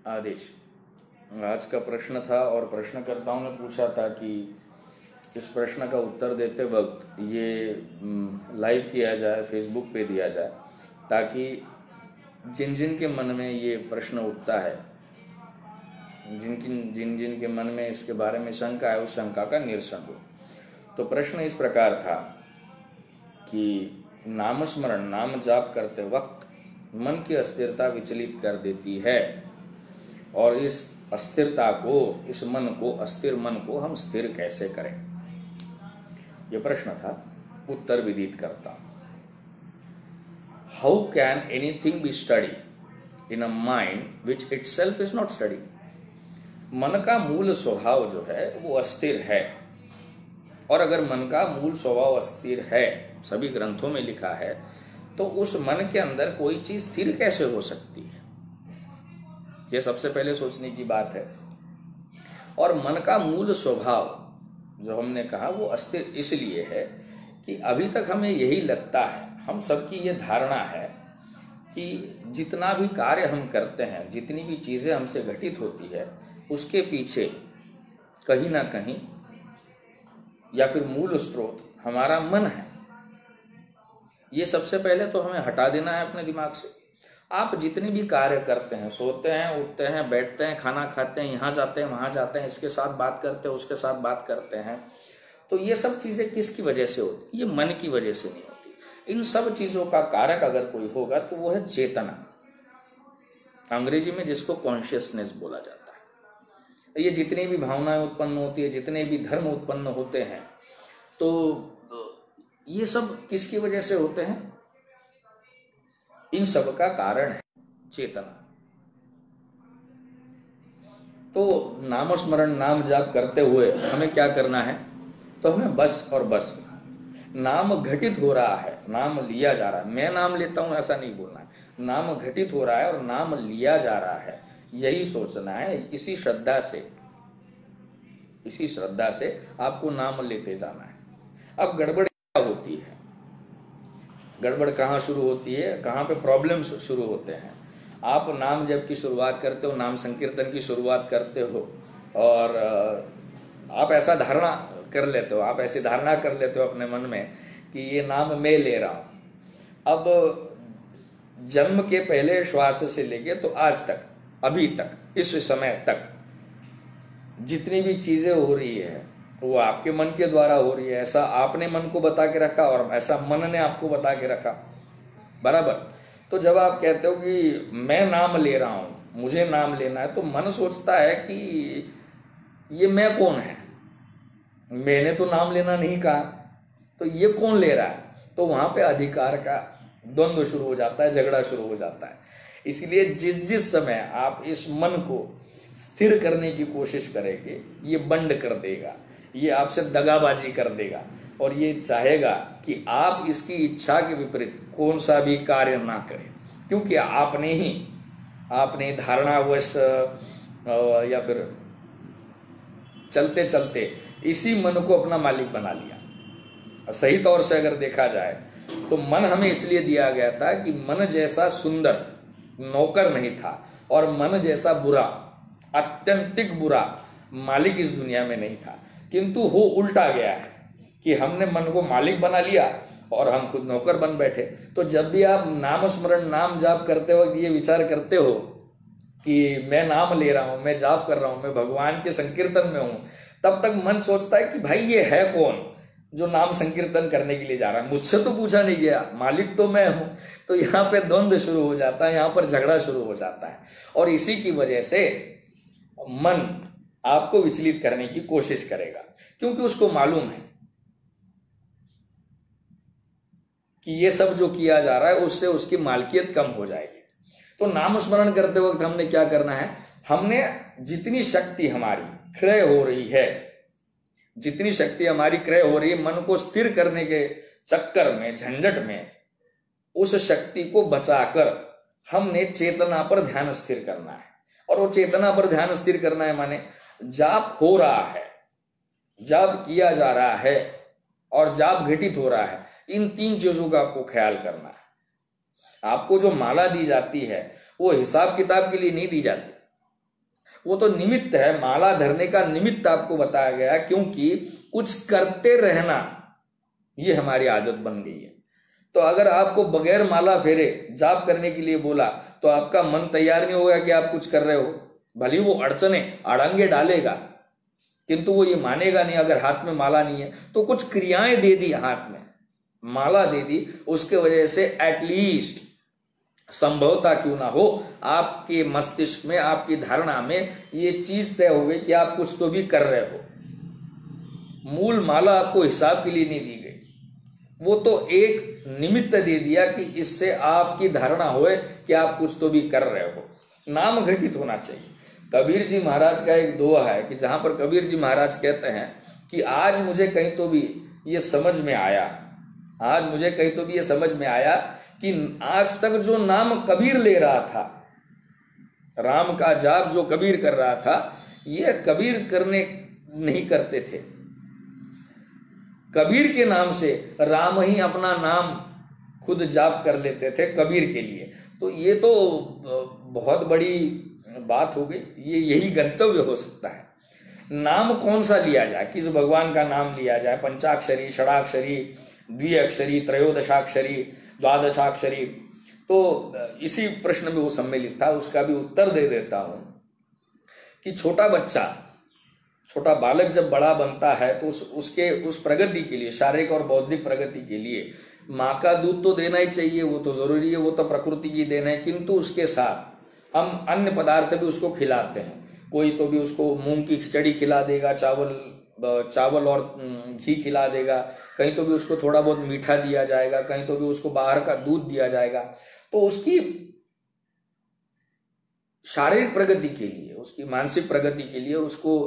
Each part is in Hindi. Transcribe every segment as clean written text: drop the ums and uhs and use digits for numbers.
आदेश। आज का प्रश्न था और प्रश्नकर्ताओं ने पूछा था कि इस प्रश्न का उत्तर देते वक्त ये लाइव किया जाए, फेसबुक पे दिया जाए, ताकि जिन जिन के मन में ये प्रश्न उठता है, जिन जिन के मन में इसके बारे में शंका है, उस शंका का निरसन हो। तो प्रश्न इस प्रकार था कि नामस्मरण, नाम जाप करते वक्त मन की अस्थिरता विचलित कर देती है, और इस अस्थिरता को, इस मन को, अस्थिर मन को हम स्थिर कैसे करें, यह प्रश्न था। उत्तर विदित करता हूं। How can anything be study in a mind which itself is not study. मन का मूल स्वभाव जो है वो अस्थिर है, और अगर मन का मूल स्वभाव अस्थिर है, सभी ग्रंथों में लिखा है, तो उस मन के अंदर कोई चीज स्थिर कैसे हो सकती है, यह सबसे पहले सोचने की बात है। और मन का मूल स्वभाव जो हमने कहा वो अस्थिर इसलिए है कि अभी तक हमें यही लगता है, हम सबकी ये धारणा है कि जितना भी कार्य हम करते हैं, जितनी भी चीजें हमसे घटित होती है, उसके पीछे कहीं ना कहीं या फिर मूल स्रोत हमारा मन है। ये सबसे पहले तो हमें हटा देना है अपने दिमाग से। आप जितने भी कार्य करते हैं, सोते हैं, उठते हैं, बैठते हैं, खाना खाते हैं, यहाँ जाते हैं, वहाँ जाते हैं, इसके साथ बात करते हैं, उसके साथ बात करते हैं, तो ये सब चीजें किसकी वजह से होती? ये मन की वजह से नहीं होती। इन सब चीजों का कारक अगर कोई होगा तो वो है चेतना, अंग्रेजी में जिसको कॉन्शियसनेस बोला जाता है। ये जितनी भी भावनाएं उत्पन्न होती है, जितने भी धर्म उत्पन्न होते हैं, तो ये सब किसकी वजह से होते हैं? इन सब का कारण है चेतना। तो नामस्मरण, नाम जाप करते हुए हमें क्या करना है? तो हमें बस और बस नाम घटित हो रहा है, नाम लिया जा रहा है, मैं नाम लेता हूं ऐसा नहीं बोलना है, नाम घटित हो रहा है और नाम लिया जा रहा है, यही सोचना है। इसी श्रद्धा से आपको नाम लेते जाना है। अब गड़बड़ क्या होती है? गड़बड़ कहाँ शुरू होती है, कहाँ पे प्रॉब्लम्स शुरू होते हैं? आप नाम जप की शुरुआत करते हो, नाम संकीर्तन की शुरुआत करते हो, और आप ऐसा धारणा कर लेते हो, आप ऐसी धारणा कर लेते हो अपने मन में कि ये नाम मैं ले रहा हूं। अब जन्म के पहले श्वास से लेके तो आज तक, अभी तक, इस समय तक जितनी भी चीजें हो रही है वो आपके मन के द्वारा हो रही है। ऐसा आपने मन को बता के रखा और ऐसा मन ने आपको बता के रखा, बराबर। तो जब आप कहते हो कि मैं नाम ले रहा हूं, मुझे नाम लेना है, तो मन सोचता है कि ये मैं कौन है, मैंने तो नाम लेना नहीं कहा, तो ये कौन ले रहा है? तो वहां पे अधिकार का द्वंद्व शुरू हो जाता है, झगड़ा शुरू हो जाता है। इसलिए जिस समय आप इस मन को स्थिर करने की कोशिश करेंगे, ये बंड कर देगा, ये आपसे दगाबाजी कर देगा, और ये चाहेगा कि आप इसकी इच्छा के विपरीत कौन सा भी कार्य ना करें, क्योंकि आपने धारणावश या फिर चलते चलते इसी मन को अपना मालिक बना लिया। सही तौर से अगर देखा जाए तो मन हमें इसलिए दिया गया था कि मन जैसा सुंदर नौकर नहीं था, और मन जैसा बुरा, अत्यंतिक बुरा मालिक इस दुनिया में नहीं था। किंतु हो उल्टा गया है कि हमने मन को मालिक बना लिया और हम खुद नौकर बन बैठे। तो जब भी आप नाम स्मरण, नाम जाप करते वक्त ये विचार करते हो कि मैं नाम ले रहा हूं, मैं जाप कर रहा हूं, मैं भगवान के संकीर्तन में हूं, तब तक मन सोचता है कि भाई ये है कौन जो नाम संकीर्तन करने के लिए जा रहा है? मुझसे तो पूछा नहीं गया, मालिक तो मैं हूं। तो यहाँ पे द्वंद्व शुरू हो जाता है, यहाँ पर झगड़ा शुरू हो जाता है, और इसी की वजह से मन आपको विचलित करने की कोशिश करेगा, क्योंकि उसको मालूम है कि ये सब जो किया जा रहा है उससे उसकी मालकियत कम हो जाएगी। तो नाम स्मरण करते वक्त हमने क्या करना है? हमने जितनी शक्ति हमारी क्रय हो रही है, जितनी शक्ति हमारी क्रय हो रही है, मन को स्थिर करने के चक्कर में, झंझट में, उस शक्ति को बचाकर हमने चेतना पर ध्यान स्थिर करना है। और वो चेतना पर ध्यान स्थिर करना है माने जाप हो रहा है, जाप किया जा रहा है और जाप घटित हो रहा है, इन तीन चीजों का आपको ख्याल करना है। आपको जो माला दी जाती है वो हिसाब किताब के लिए नहीं दी जाती, वो तो निमित्त है, माला धरने का निमित्त आपको बताया गया, क्योंकि कुछ करते रहना ये हमारी आदत बन गई है। तो अगर आपको बगैर माला फेरे जाप करने के लिए बोला तो आपका मन तैयार नहीं होगा कि आप कुछ कर रहे हो। भली वो अड़चने अड़ंगे डालेगा, किंतु वो ये मानेगा नहीं अगर हाथ में माला नहीं है। तो कुछ क्रियाएं दे दी, हाथ में माला दे दी, उसके वजह से एटलीस्ट संभवता क्यों ना हो आपके मस्तिष्क में, आपकी धारणा में ये चीज तय हो गई कि आप कुछ तो भी कर रहे हो। मूल माला आपको हिसाब के लिए नहीं दी गई, वो तो एक निमित्त दे दिया कि इससे आपकी धारणा होए कि आप कुछ तो भी कर रहे हो। नाम घटित होना चाहिए। कबीर जी महाराज का एक दोहा है कि जहां पर कबीर जी महाराज कहते हैं कि आज मुझे कहीं तो भी ये समझ में आया, आज मुझे कहीं तो भी ये समझ में आया कि आज तक जो नाम कबीर ले रहा था, राम का जाप जो कबीर कर रहा था, ये कबीर करने नहीं करते थे। कबीर के नाम से राम ही अपना नाम खुद जाप कर लेते थे कबीर के लिए। तो ये तो बहुत बड़ी बात हो गई। ये यही गंतव्य हो सकता है। नाम कौन सा लिया जाए, किस भगवान का नाम लिया जाए, पंचाक्षरी, षडाक्षरी, द्विअक्षरी, त्रयोदशाक्षरी, द्वादशाक्षरी। तो इसी प्रश्न में वो सम्मिलित था, उसका भी उत्तर दे देता हूं कि छोटा बच्चा, छोटा बालक जब बड़ा बनता है तो उसके उस प्रगति के लिए, शारीरिक और बौद्धिक प्रगति के लिए माँ का दूध तो देना ही चाहिए, वो तो जरूरी है, वो तो प्रकृति की देन है। किंतु उसके साथ हम अन्य पदार्थ भी उसको खिलाते हैं। कोई तो भी उसको मूंग की खिचड़ी खिला देगा, चावल और घी खिला देगा, कहीं तो भी उसको थोड़ा बहुत मीठा दिया जाएगा, कहीं तो भी उसको बाहर का दूध दिया जाएगा। तो उसकी शारीरिक प्रगति के लिए, उसकी मानसिक प्रगति के लिए, उसको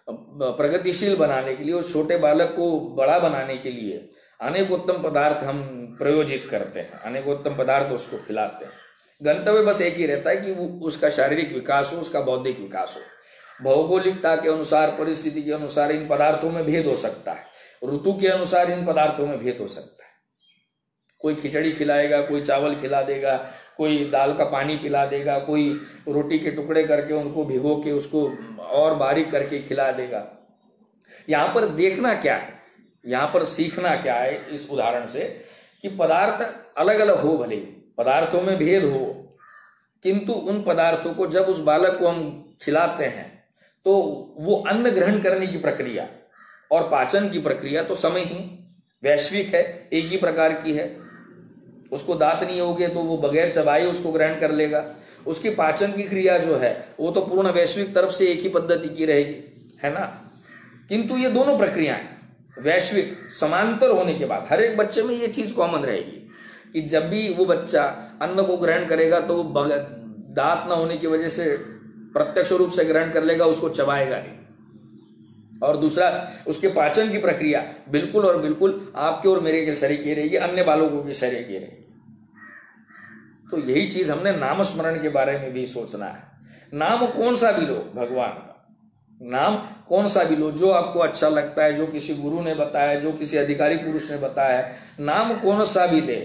प्रगतिशील बनाने के लिए, उस छोटे बालक को बड़ा बनाने के लिए अनेकोत्तम पदार्थ हम प्रयोजित करते हैं, अनेकोत्तम पदार्थ उसको खिलाते हैं। गंतव्य बस एक ही रहता है कि वो उसका शारीरिक विकास हो, उसका बौद्धिक विकास हो। भौगोलिकता के अनुसार, परिस्थिति के अनुसार इन पदार्थों में भेद हो सकता है, ऋतु के अनुसार इन पदार्थों में भेद हो सकता है। कोई खिचड़ी खिलाएगा, कोई चावल खिला देगा, कोई दाल का पानी पिला देगा, कोई रोटी के टुकड़े करके उनको भिगो के उसको और बारीक करके खिला देगा। यहाँ पर देखना क्या है, यहाँ पर सीखना क्या है इस उदाहरण से कि पदार्थ अलग अलग हो, भले पदार्थों में भेद हो, किंतु उन पदार्थों को जब उस बालक को हम खिलाते हैं तो वो अन्न ग्रहण करने की प्रक्रिया और पाचन की प्रक्रिया तो समय ही वैश्विक है, एक ही प्रकार की है। उसको दांत नहीं होंगे तो वो बगैर चबाए उसको ग्रहण कर लेगा। उसकी पाचन की क्रिया जो है वो तो पूर्ण वैश्विक तरफ से एक ही पद्धति की रहेगी, है ना। किंतु ये दोनों प्रक्रियाएं वैश्विक समांतर होने के बाद हर एक बच्चे में ये चीज कॉमन रहेगी कि जब भी वो बच्चा अन्न को ग्रहण करेगा तो वो दांत न होने की वजह से प्रत्यक्ष रूप से ग्रहण कर लेगा, उसको चबाएगा नहीं। और दूसरा, उसके पाचन की प्रक्रिया बिल्कुल और बिल्कुल आपके और मेरे के शरीर की रहेगी, अन्य बालकों के शरीर की रहेगी। तो यही चीज हमने नाम स्मरण के बारे में भी सोचना है। नाम कौन सा भी लो, भगवान का नाम कौन सा भी लो, जो आपको अच्छा लगता है, जो किसी गुरु ने बताया, जो किसी अधिकारी पुरुष ने बताया है, नाम कौन सा भी ले,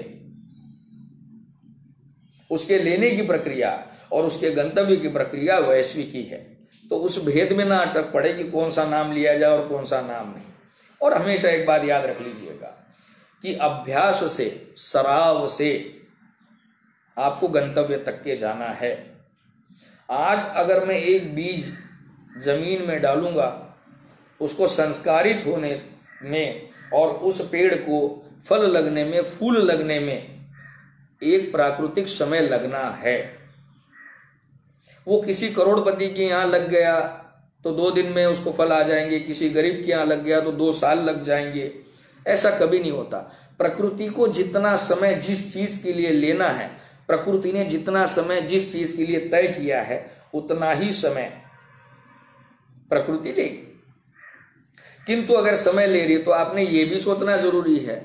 उसके लेने की प्रक्रिया और उसके गंतव्य की प्रक्रिया वैश्विक ही है। तो उस भेद में ना अटक पड़े कि कौन सा नाम लिया जाए और कौन सा नाम नहीं। और हमेशा एक बात याद रख लीजिएगा कि अभ्यास से, सराव से आपको गंतव्य तक के जाना है। आज अगर मैं एक बीज जमीन में डालूंगा, उसको संस्कारित होने में और उस पेड़ को फल लगने में, फूल लगने में एक प्राकृतिक समय लगना है। वो किसी करोड़पति के यहाँ लग गया तो 2 दिन में उसको फल आ जाएंगे, किसी गरीब के यहाँ लग गया तो 2 साल लग जाएंगे, ऐसा कभी नहीं होता। प्रकृति को जितना समय जिस चीज के लिए लेना है, प्रकृति ने जितना समय जिस चीज के लिए तय किया है, उतना ही समय प्रकृति लेगी। किंतु अगर समय ले रही तो आपने ये भी सोचना जरूरी है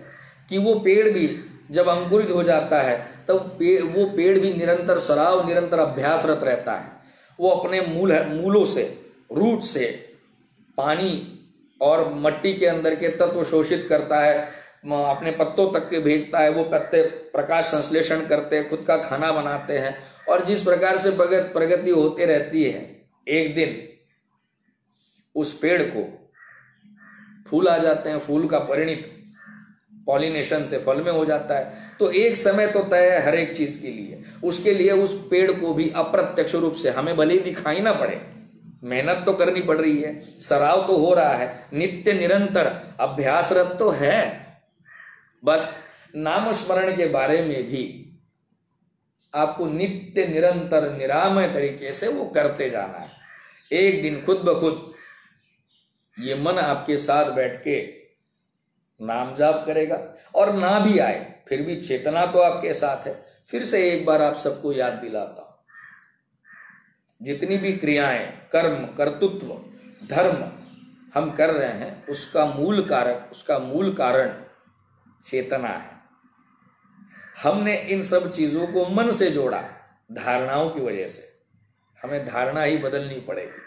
कि वो पेड़ भी जब अंकुरित हो जाता है तब वो पेड़ भी निरंतर सराव, निरंतर अभ्यासरत रहता है। वो अपने मूलों से, रूट से पानी और मट्टी के अंदर के तत्व शोषित करता है, अपने पत्तों तक के भेजता है। वो पत्ते प्रकाश संश्लेषण करते हैं, खुद का खाना बनाते हैं। और जिस प्रकार से प्रगति होती रहती है, एक दिन उस पेड़ को फूल आ जाते हैं, फूल का परिणित पॉलिनेशन से फल में हो जाता है। तो एक समय तो तय है हर एक चीज के लिए, उसके लिए उस पेड़ को भी अप्रत्यक्ष रूप से हमें भले ही दिखाई ना पड़े, मेहनत तो करनी पड़ रही है, सराव तो हो रहा है, नित्य निरंतर अभ्यासरत तो है। बस नाम स्मरण के बारे में भी आपको नित्य निरंतर निरामय तरीके से वो करते जाना है। एक दिन खुद ब खुद ये मन आपके साथ बैठ के नाम जाप करेगा, और ना भी आए फिर भी चेतना तो आपके साथ है। फिर से एक बार आप सबको याद दिलाता हूं, जितनी भी क्रियाएं, कर्म, कर्तृत्व, धर्म हम कर रहे हैं, उसका मूल कारक, उसका मूल कारण चेतना है। हमने इन सब चीजों को मन से जोड़ा धारणाओं की वजह से। हमें धारणा ही बदलनी पड़ेगी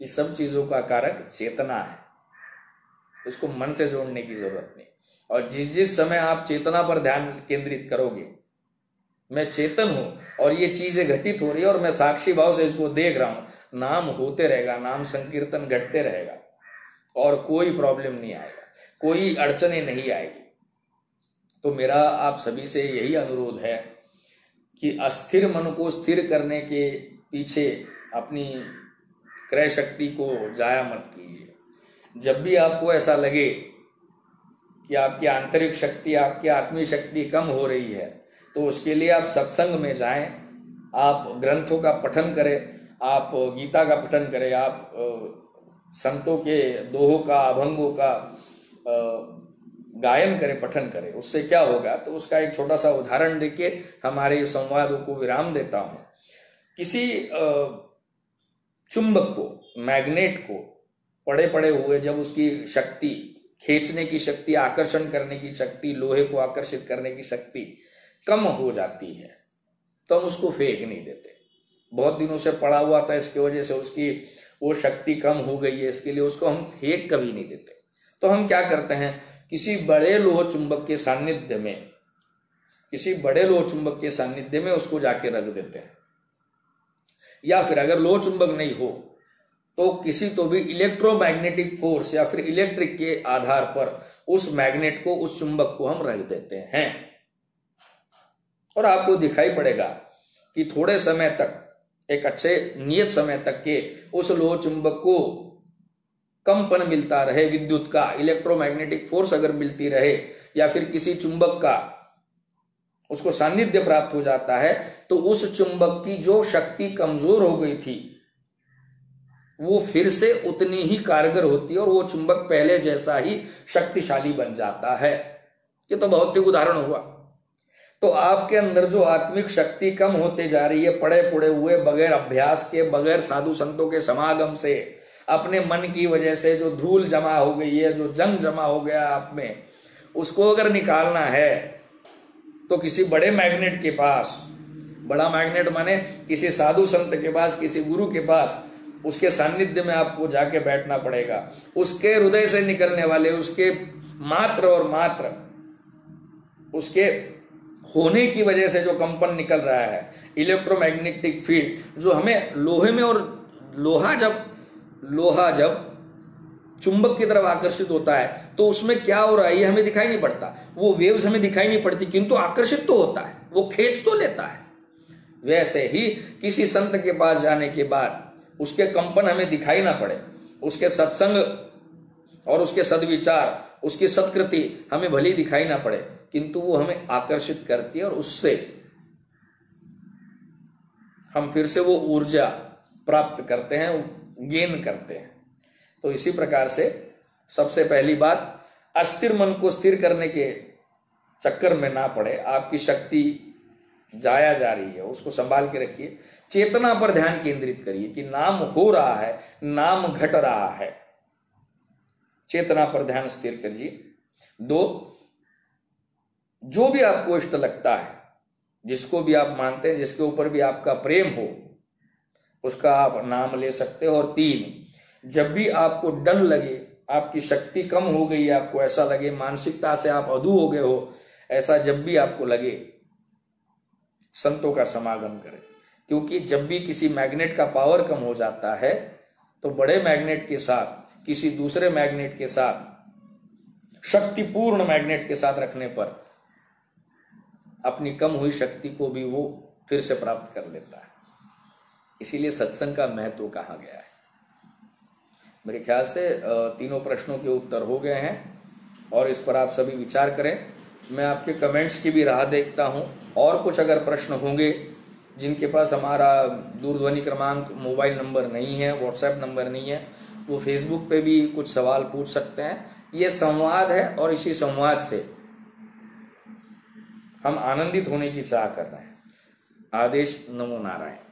कि सब चीजों का कारक चेतना है, उसको मन से जोड़ने की जरूरत नहीं। और जिस जिस समय आप चेतना पर ध्यान केंद्रित करोगे, मैं चेतन हूं और ये चीजें घटित हो रही है और मैं साक्षी भाव से इसको देख रहा हूं, नाम होते रहेगा, नाम संकीर्तन घटते रहेगा और कोई प्रॉब्लम नहीं आएगा, कोई अड़चने नहीं आएगी। तो मेरा आप सभी से यही अनुरोध है कि अस्थिर मन को स्थिर करने के पीछे अपनी क्रय शक्ति को जाया मत कीजिए। जब भी आपको ऐसा लगे कि आपकी आंतरिक शक्ति, आपकी आत्मीय शक्ति कम हो रही है, तो उसके लिए आप सत्संग में जाएं, आप ग्रंथों का पठन करें, आप गीता का पठन करें, आप संतों के दोहों का, अभंगों का गायन करें, पठन करें। उससे क्या होगा, तो उसका एक छोटा सा उदाहरण देके हमारे संवादों को विराम देता हूं। किसी चुंबक को, मैग्नेट को पड़े पड़े हुए जब उसकी शक्ति, खींचने की शक्ति, आकर्षण करने की शक्ति, लोहे को आकर्षित करने की शक्ति कम हो जाती है, तो हम उसको फेंक नहीं देते। बहुत दिनों से पड़ा हुआ था, इसकी वजह से उसकी वो शक्ति कम हो गई है, इसके लिए उसको हम फेंक कभी नहीं देते। तो हम क्या करते हैं, किसी बड़े लोह चुंबक के सानिध्य में, किसी बड़े लोह चुंबक के सानिध्य में उसको जाके रख देते हैं। या फिर अगर लोह चुंबक नहीं हो तो किसी तो भी इलेक्ट्रोमैग्नेटिक फोर्स या फिर इलेक्ट्रिक के आधार पर उस मैग्नेट को, उस चुंबक को हम रख देते हैं। और आपको दिखाई पड़ेगा कि थोड़े समय तक, एक अच्छे नियत समय तक के उस लोह चुंबक को कंपन मिलता रहे, विद्युत का, इलेक्ट्रोमैग्नेटिक फोर्स अगर मिलती रहे, या फिर किसी चुंबक का उसको सानिध्य प्राप्त हो जाता है, तो उस चुंबक की जो शक्ति कमजोर हो गई थी वो फिर से उतनी ही कारगर होती है और वो चुंबक पहले जैसा ही शक्तिशाली बन जाता है। ये तो भौतिक उदाहरण हुआ। तो आपके अंदर जो आत्मिक शक्ति कम होते जा रही है, पड़े पुड़े हुए, बगैर अभ्यास के, बगैर साधु संतों के समागम से, अपने मन की वजह से जो धूल जमा हो गई है, जो जंग जमा हो गया आप में, उसको अगर निकालना है तो किसी बड़े मैग्नेट के पास, बड़ा मैग्नेट माने किसी साधु संत के पास, किसी गुरु के पास, उसके सानिध्य में आपको जाके बैठना पड़ेगा। उसके हृदय से निकलने वाले, उसके मात्र और मात्र उसके होने की वजह से जो कंपन निकल रहा है, इलेक्ट्रोमैग्नेटिक फील्ड, जो हमें लोहे में, और लोहा जब चुंबक की तरफ आकर्षित होता है तो उसमें क्या हो रहा है ये हमें दिखाई नहीं पड़ता, वो वेव्स हमें दिखाई नहीं पड़ती, किंतु आकर्षित तो होता है, वो खींच तो लेता है। वैसे ही किसी संत के पास जाने के बाद उसके कंपन हमें दिखाई ना पड़े, उसके सत्संग और उसके सद्विचार, उसकी सत्कृति हमें भली दिखाई ना पड़े, किंतु वो हमें आकर्षित करती है और उससे हम फिर से वो ऊर्जा प्राप्त करते हैं, गेन करते हैं। तो इसी प्रकार से सबसे पहली बात, अस्थिर मन को स्थिर करने के चक्कर में ना पड़े। आपकी शक्ति जाया जा रही है, उसको संभाल के रखिए। चेतना पर ध्यान केंद्रित करिए कि नाम हो रहा है, नाम घट रहा है, चेतना पर ध्यान स्थिर करिए। 2, जो भी आपको इष्ट लगता है, जिसको भी आप मानते हैं, जिसके ऊपर भी आपका प्रेम हो, उसका आप नाम ले सकते हो। और 3, जब भी आपको डर लगे, आपकी शक्ति कम हो गई है, आपको ऐसा लगे, मानसिकता से आप अधू हो गए हो, ऐसा जब भी आपको लगे, संतों का समागम करें। क्योंकि जब भी किसी मैग्नेट का पावर कम हो जाता है तो बड़े मैग्नेट के साथ किसी दूसरे मैग्नेट के साथ, शक्तिपूर्ण मैग्नेट के साथ रखने पर अपनी कम हुई शक्ति को भी वो फिर से प्राप्त कर लेता है। इसीलिए सत्संग का महत्व कहा गया है। मेरे ख्याल से तीनों प्रश्नों के उत्तर हो गए हैं और इस पर आप सभी विचार करें। मैं आपके कमेंट्स की भी राह देखता हूं। और कुछ अगर प्रश्न होंगे जिनके पास हमारा दूरध्वनि क्रमांक, मोबाइल नंबर नहीं है, व्हाट्सएप नंबर नहीं है, वो फेसबुक पे भी कुछ सवाल पूछ सकते हैं। ये संवाद है और इसी संवाद से हम आनंदित होने की चाह कर रहे हैं। आदेश नमो नारायण।